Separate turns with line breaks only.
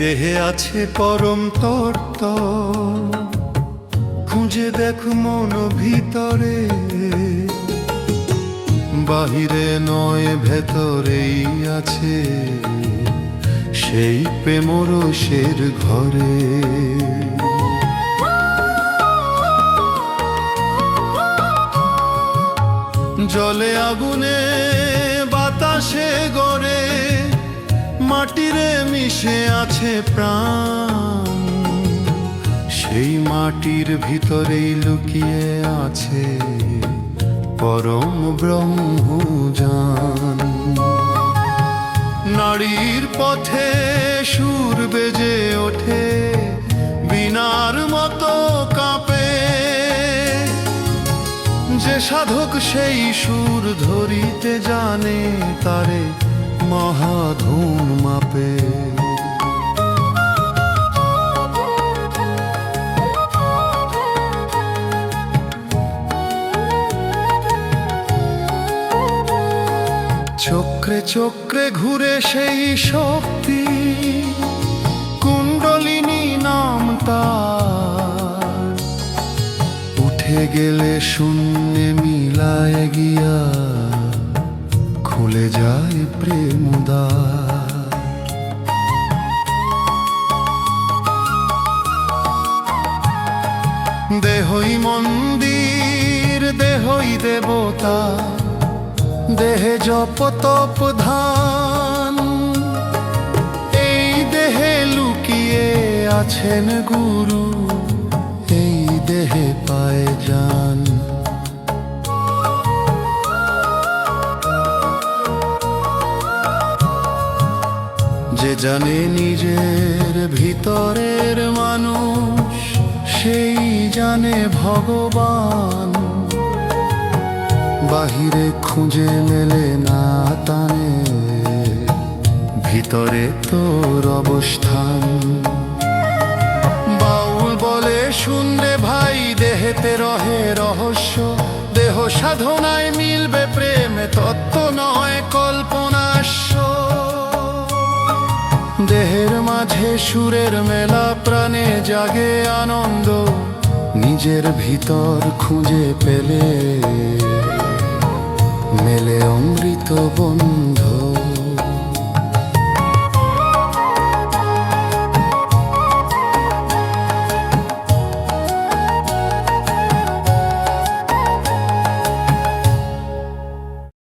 দেহে আছে পরম তত্ত্ব, খুঁজে দেখ মন ভিতরে, বাহিরে নয় ভেতরেই আছে সেই প্রেমরসের ঘরে। জলে আগুনে বাতাসে গড়ে, মাটিরে মিশে আছে প্রাণ, সেই মাটির ভিতরেই লুকিয়ে আছে পরম ব্রহ্মজ্ঞান। নারীর পথে সুর বেজে ওঠে, বীণার মতো কাঁপে, যে সাধক সেই সুর ধরিতে জানে, তারে মহাধুন মাপে। চক্রে চক্রে ঘুরে সেই শক্তি, কুণ্ডলিনী নাম তার, উঠে গেলে শূন্যে মিলায় গিয়া খুলে যায় প্রেমদ্বার। দেহই মন্দির, দেহই দেবতা, দেহে জপ তপ ধ্যান, এই দেহে লুকিয়ে আছেন গুরু, এই দেহে পায় জান। যে জানে নিজের ভিতরের মানুষ, সেই জানে ভগবান, বাহিরে খুঁজে মেলে না টানে, ভিতরে তোর অবস্থান। বাউল বলে শুনলে ভাই, দেহেতে রহে রহস্য, দেহ সাধনায় মিলবে প্রেমে, তত্ত্ব নয় কল্পনাস্য। দেহের মাঝে সুরের মেলা, প্রাণে জাগে আনন্দ, নিজের ভিতর খুঁজে পেলে মেলে অমৃত বন্ধু।